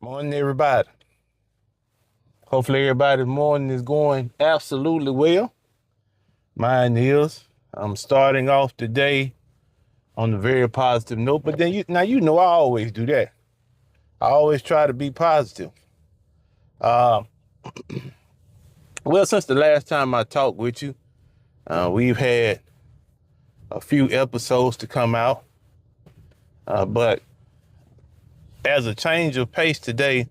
Morning, everybody. Hopefully, everybody's morning is going absolutely well. Mine is. I'm starting off the day on a very positive note, but then I always do that. I always try to be positive. Uh, well, since the last time I talked with you, we've had a few episodes to come out, but as a change of pace today,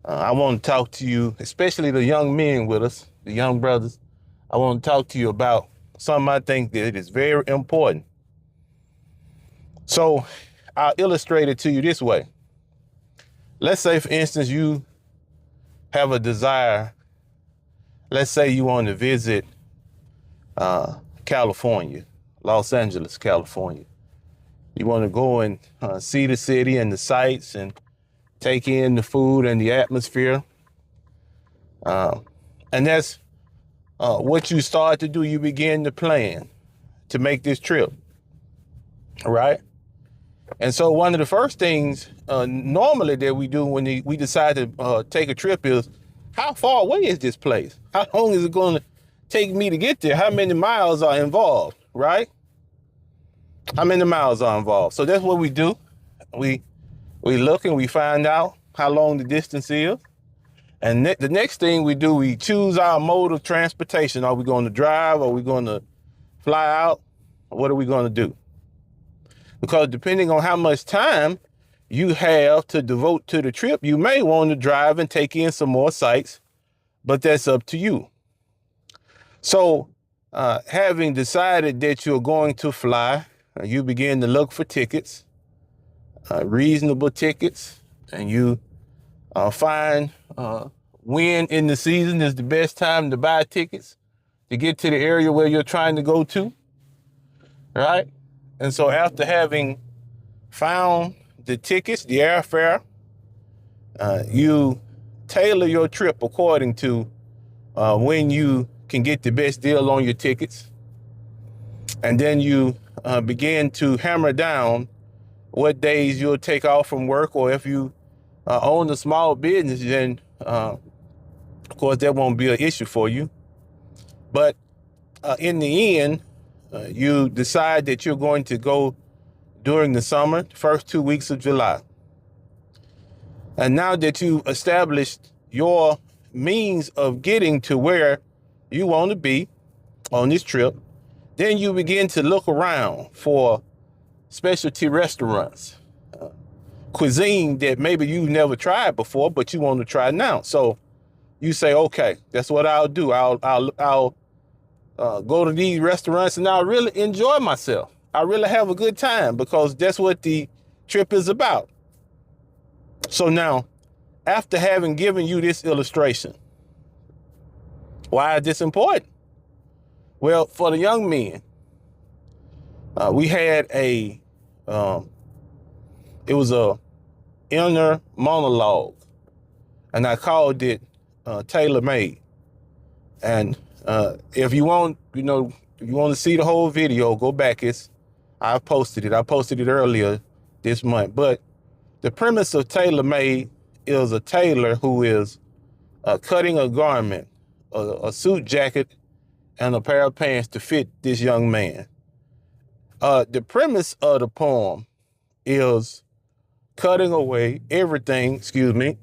I want to talk to you, especially the young men with us, the young brothers. I want to talk to you about something I think that is very important. So I'll illustrate it to you this way. Let's say, for instance, you have a desire. Let's say you want to visit California, Los Angeles, California. You want to go and see the city and the sights and take in the food and the atmosphere. And that's what you start to do. You begin to plan to make this trip, right? And so one of the first things normally that we do when we decide to take a trip is, how far away is this place? How long is it going to take me to get there? How many miles are involved, right? How many miles are involved? So that's what we do. We look and we find out how long the distance is. And the next thing we do, we choose our mode of transportation. Are we going to drive? Are we going to fly out? What are we going to do? Because depending on how much time you have to devote to the trip, you may want to drive and take in some more sights, but that's up to you. So having decided that you're going to fly, you begin to look for tickets, reasonable tickets, and you find when in the season is the best time to buy tickets to get to the area where you're trying to go to, right? And so after having found the tickets, the airfare, you tailor your trip according to when you can get the best deal on your tickets. And then you begin to hammer down what days you'll take off from work, or if you own a small business, then of course that won't be an issue for you. But in the end, you decide that you're going to go during the summer, the first 2 weeks of July. And now that you've established your means of getting to where you want to be on this trip, then you begin to look around for specialty restaurants, cuisine that maybe you've never tried before, but you want to try now. So you say, okay, that's what I'll do. I'll go to these restaurants and I'll really enjoy myself. I really have a good time because that's what the trip is about. So now, after having given you this illustration, why is this important? Well, for the young men, we had it was a inner monologue, and I called it Tailor Made. And if you want, if you want to see the whole video, go back. I posted it. I posted it earlier this month. But the premise of Tailor Made is a tailor who is cutting a garment, a suit jacket, and a pair of pants to fit this young man. The premise of the poem is cutting away everything, that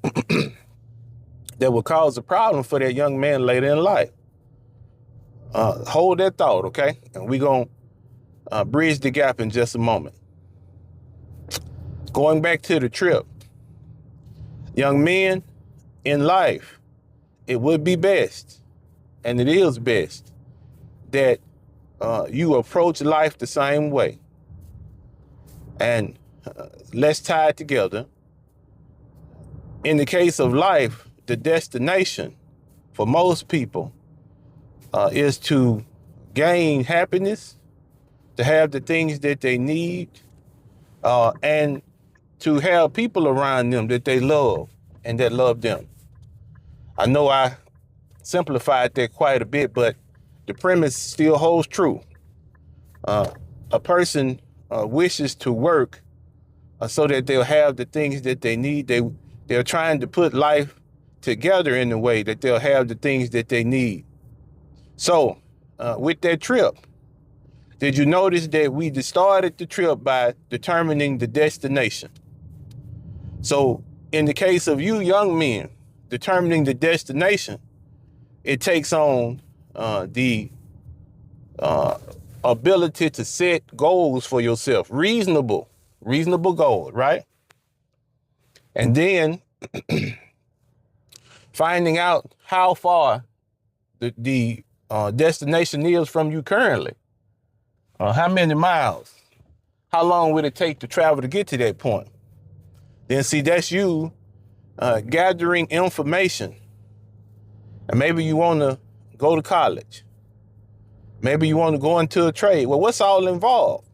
will cause a problem for that young man later in life. Hold that thought, okay? And we're going to bridge the gap in just a moment. Going back to the trip, young men in life, it would be best, and it is best, that you approach life the same way. And let's tie it together. In the case of life, the destination for most people is to gain happiness, to have the things that they need, and to have people around them that they love and that love them. I know I simplified that quite a bit, but the premise still holds true. A person wishes to work so that they'll have the things that they need. They They're trying to put life together in a way that they'll have the things that they need. So with that trip, did you notice that we started the trip by determining the destination? So in the case of you young men, determining the destination, it takes on the ability to set goals for yourself, reasonable goals, right? And then finding out how far the destination is from you currently. How many miles? How long would it take to travel to get to that point? Then see, that's you gathering information. And maybe you want to go to college. Maybe you want to go into a trade. Well, what's all involved?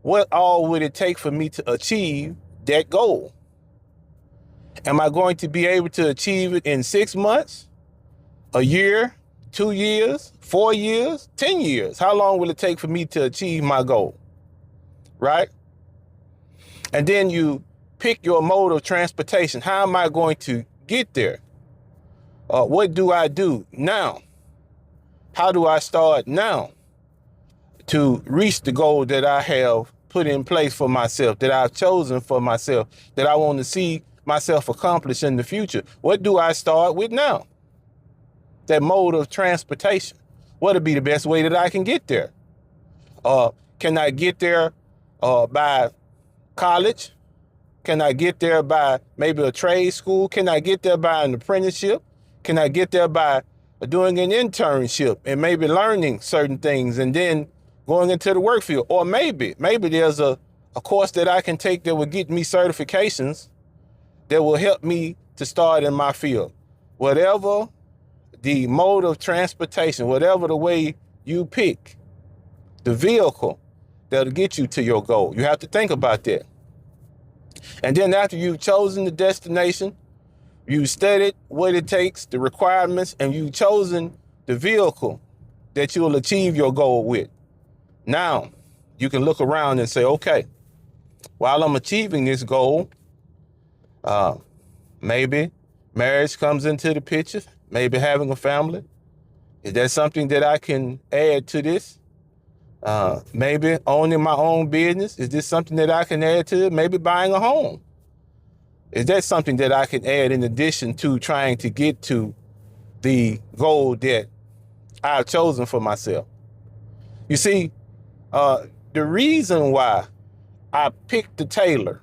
What all would it take for me to achieve that goal? Am I going to be able to achieve it in 6 months, a year, 2 years, 4 years, 10 years? How long will it take for me to achieve my goal? Right? And then you pick your mode of transportation. How am I going to get there? What do I do now? How do I start now to reach the goal that I have put in place for myself, that I've chosen for myself, that I want to see myself accomplish in the future? What do I start with now? That mode of transportation. What'll be the best way that I can get there? Can I get there by college? Can I get there by maybe a trade school? Can I get there by an apprenticeship? Can I get there by doing an internship and maybe learning certain things and then going into the work field? Or maybe there's a course that I can take that will get me certifications that will help me to start in my field. Whatever the mode of transportation, whatever the way you pick, the vehicle that'll get you to your goal, you have to think about that. And then after you've chosen the destination, you studied what it takes, the requirements, and you've chosen the vehicle that you'll achieve your goal with. Now, you can look around and say, okay, while I'm achieving this goal, maybe marriage comes into the picture, maybe having a family. Is that something that I can add to this? Maybe owning my own business. Is this something that I can add to it? Maybe buying a home. Is that something that I can add in addition to trying to get to the goal that I've chosen for myself? You see, the reason why I picked the tailor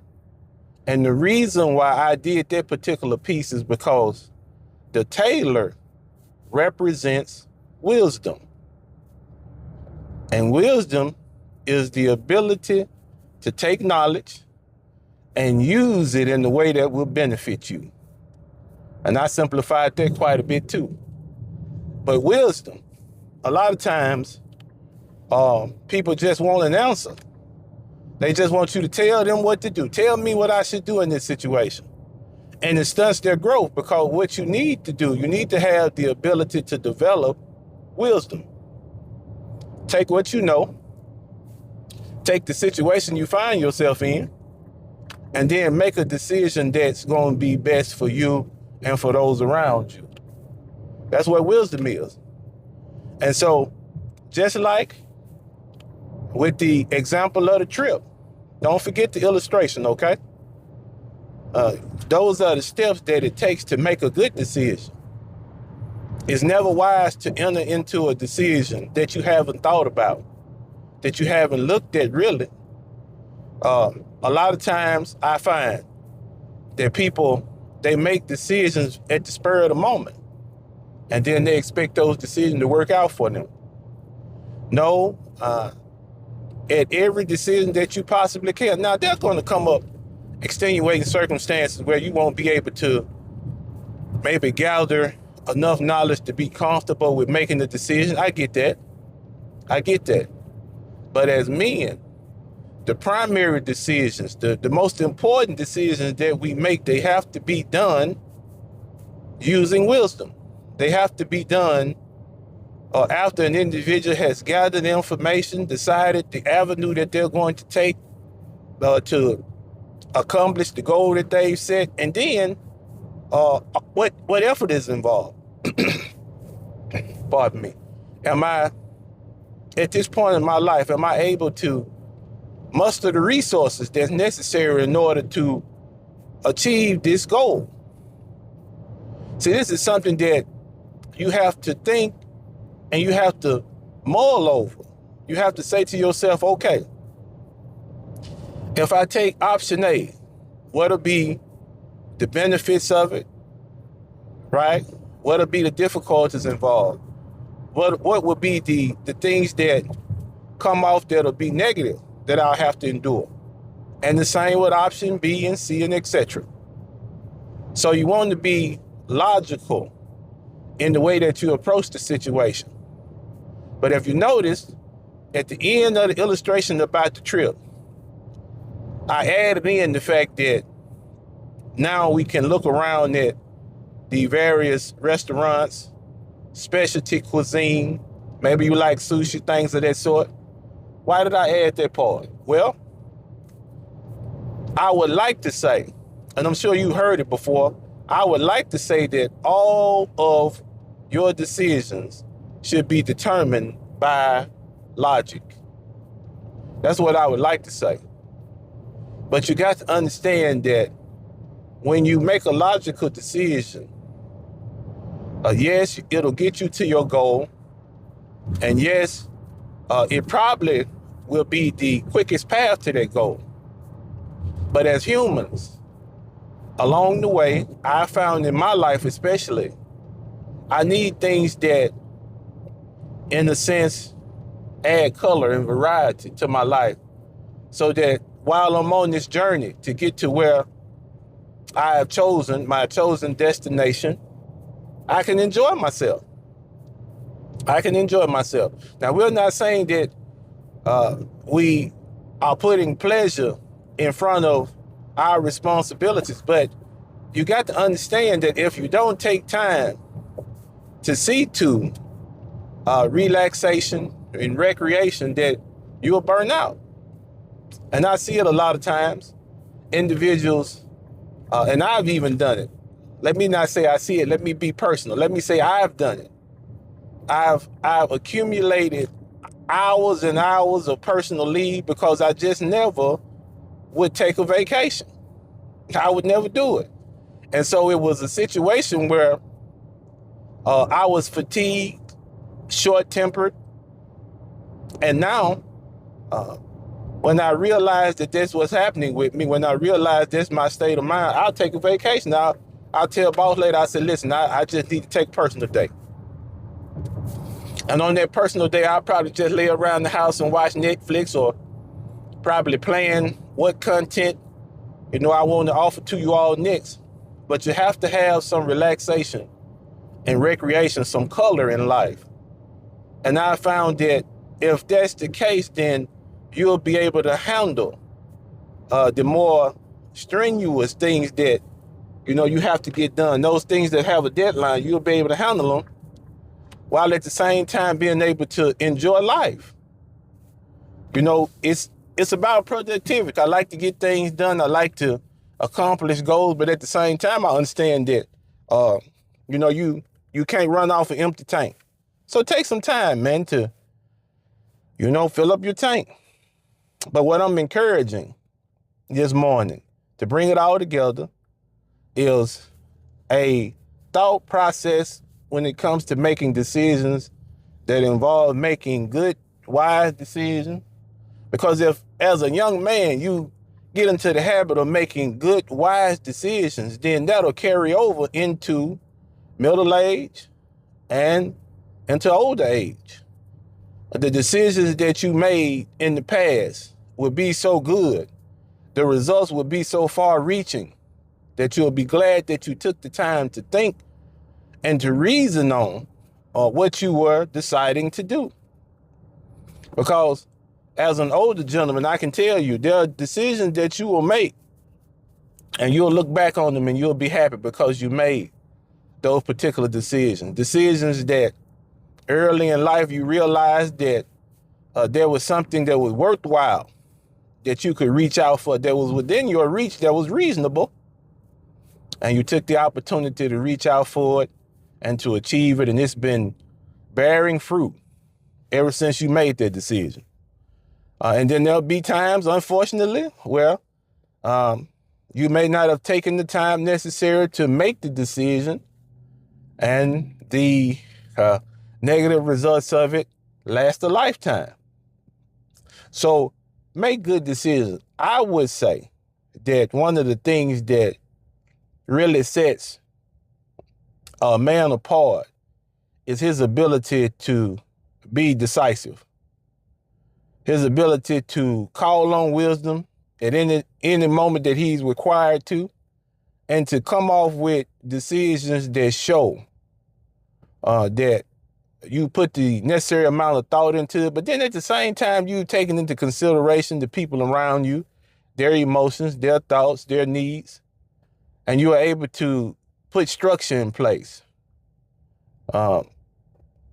and the reason why I did that particular piece is because the tailor represents wisdom. And wisdom is the ability to take knowledge and use it in the way that will benefit you. And I simplified that quite a bit too. But wisdom, a lot of times, people just want an answer. They just want you to tell them what to do. Tell me what I should do in this situation. And it stunts their growth, because what you need to do, you need to have the ability to develop wisdom. Take what you know, take the situation you find yourself in, and then make a decision that's going to be best for you and for those around you. That's what wisdom is. And so, just like with the example of the trip, don't forget the illustration, okay? Those are the steps that it takes to make a good decision. It's never wise to enter into a decision that you haven't thought about, that you haven't looked at really. A lot of times I find that people, they make decisions at the spur of the moment, and then they expect those decisions to work out for them. No, at every decision that you possibly can. Now, there's going to come up extenuating circumstances where you won't be able to maybe gather enough knowledge to be comfortable with making the decision. I get that. But as men, the primary decisions, the most important decisions that we make, they have to be done using wisdom. They have to be done after an individual has gathered information, decided the avenue that they're going to take to accomplish the goal that they've set, and then What effort is involved? Pardon me. Am I, at this point in my life, am I able to muster the resources that's necessary in order to achieve this goal? See, this is something that you have to think and you have to mull over. You have to say to yourself, okay, if I take option A, what'll be the benefits of it, right? What'll be the difficulties involved? What would be the things that come off that'll be negative that I'll have to endure? And the same with option B and C and etc. So you want to be logical in the way that you approach the situation. But if you notice, at the end of the illustration about the trip, I added in the fact that now we can look around at the various restaurants, specialty cuisine, maybe you like sushi, things of that sort. Why did I add that part? Well, I would like to say, and I'm sure you heard it before, I would like to say that all of your decisions should be determined by logic. That's what I would like to say. But you got to understand that when you make a logical decision, yes, it'll get you to your goal. And yes, it probably will be the quickest path to that goal. But as humans, along the way, I found in my life especially, I need things that, in a sense, add color and variety to my life so that while I'm on this journey to get to where I have chosen, my chosen destination, I can enjoy myself. I can enjoy myself. Now, we're not saying that we are putting pleasure in front of our responsibilities, but you got to understand that if you don't take time to see to relaxation and recreation, that you'll burn out. And I see it a lot of times. Individuals, and I've even done it. Let me not say I see it. Let me be personal. Let me say I've done it. I've accumulated hours and hours of personal leave because I just never would take a vacation. I would never do it. And so it was a situation where I was fatigued, short-tempered. And now, when I realized that this was happening with me, when I realized that's my state of mind, I'll take a vacation. I'll tell boss lady, I said, listen, I just need to take a personal day. And on that personal day, I'll probably just lay around the house and watch Netflix or probably playing what content, I want to offer to you all next. But you have to have some relaxation and recreation, some color in life. And I found that if that's the case, then you'll be able to handle the more strenuous things that, you have to get done. Those things that have a deadline, you'll be able to handle them while at the same time being able to enjoy life. It's about productivity. I like to get things done. I like to accomplish goals, but at the same time, I understand that, you can't run off an empty tank. So take some time, man, to, fill up your tank. But what I'm encouraging this morning to bring it all together is a thought process when it comes to making decisions that involve making good, wise decisions. Because if, as a young man, you get into the habit of making good, wise decisions, then that'll carry over into middle age and into older age. The decisions that you made in the past will be so good, the results will be so far-reaching that you'll be glad that you took the time to think and to reason on what you were deciding to do. Because as an older gentleman, I can tell you there are decisions that you will make and you'll look back on them and you'll be happy because you made those particular decisions. Decisions that early in life you realized that there was something that was worthwhile that you could reach out for, that was within your reach, that was reasonable. and you took the opportunity to reach out for it and to achieve it, and it's been bearing fruit ever since you made that decision. And then there'll be times, unfortunately, where you may not have taken the time necessary to make the decision, and the negative results of it last a lifetime. So make good decisions. I would say that one of the things that really sets a man apart is his ability to be decisive, his ability to call on wisdom at any moment that he's required to, and to come off with decisions that show that you put the necessary amount of thought into it, but then at the same time, you've taken into consideration the people around you, their emotions, their thoughts, their needs, and you are able to put structure in place. A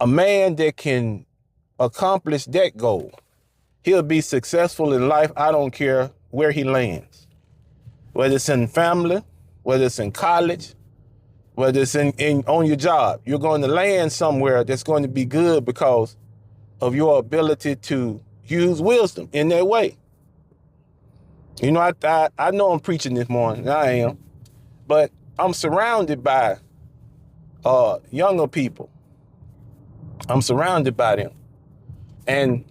man that can accomplish that goal, he'll be successful in life. I don't care where he lands, whether it's in family, whether it's in college, whether it's on your job. You're going to land somewhere that's going to be good because of your ability to use wisdom in that way. You know, I know I'm preaching this morning. I am. But I'm surrounded by younger people. I'm surrounded by them. And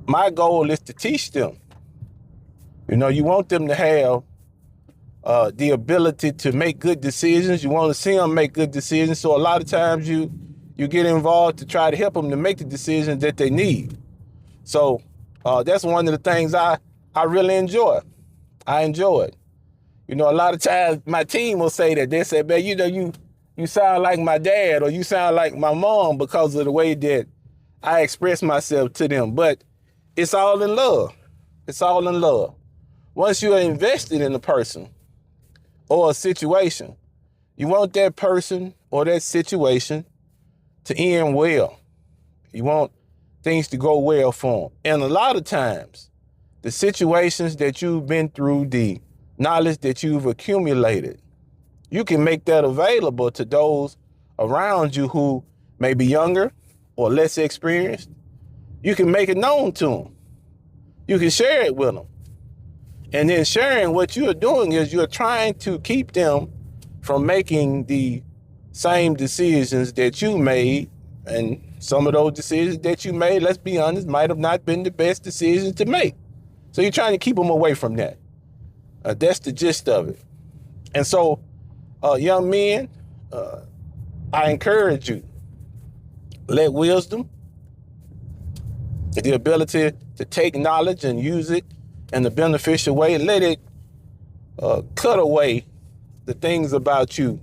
my goal is to teach them. You know, you want them to have the ability to make good decisions. You want to see them make good decisions. So a lot of times you get involved to try to help them to make the decisions that they need. So that's one of the things I really enjoy. I enjoy it. You know, a lot of times my team will say that. They say, man, you know, you sound like my dad or you sound like my mom because of the way that I express myself to them. But it's all in love. It's all in love. Once you are invested in a person or a situation, you want that person or that situation to end well. You want things to go well for them. And a lot of times, the situations that you've been through, the knowledge that you've accumulated, you can make that available to those around you who may be younger or less experienced. You can make it known to them. You can share it with them. And then sharing, what you're doing is you're trying to keep them from making the same decisions that you made. And some of those decisions that you made, let's be honest, might have not been the best decisions to make. So you're trying to keep them away from that. That's the gist of it. And so, young men, I encourage you, let wisdom, the ability to take knowledge and use it in a beneficial way, let it cut away the things about you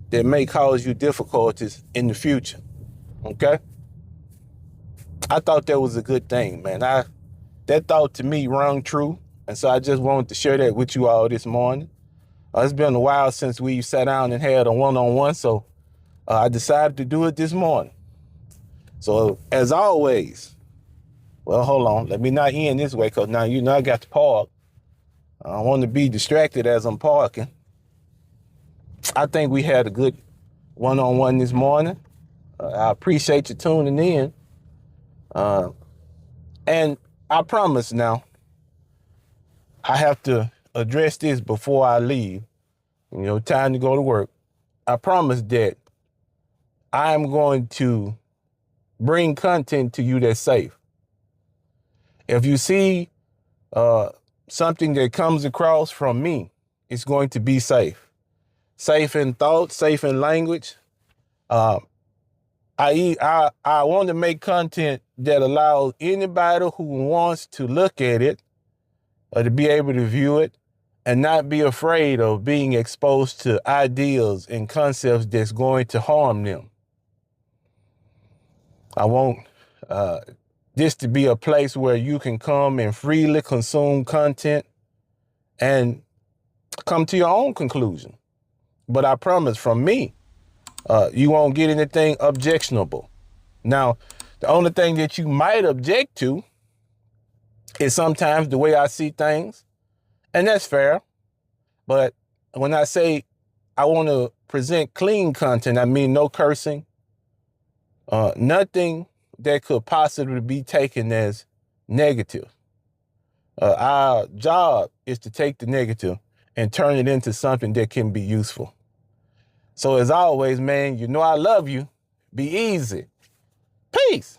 that may cause you difficulties in the future. Okay? I thought that was a good thing, man. That thought to me rang true. And so I just wanted to share that with you all this morning. It's been a while since we sat down and had a one-on-one, so I decided to do it this morning. So as always, well, hold on. Let me not end this way because now you know I got to park. I don't want to be distracted as I'm parking. I think we had a good one-on-one this morning. I appreciate you tuning in. And I promise now, I have to address this before I leave. You know, time to go to work. I promise that I'm going to bring content to you that's safe. If you see something that comes across from me, it's going to be safe. Safe in thought, safe in language. I want to make content that allows anybody who wants to look at it to be able to view it and not be afraid of being exposed to ideas and concepts that's going to harm them. I want this to be a place where you can come and freely consume content and come to your own conclusion. But I promise from me, you won't get anything objectionable. Now, the only thing that you might object to is sometimes the way I see things, and that's fair. But when I say I want to present clean content, I mean no cursing, nothing that could possibly be taken as negative. Our job is to take the negative and turn it into something that can be useful. So as always, man, you know I love you. Be easy. Peace.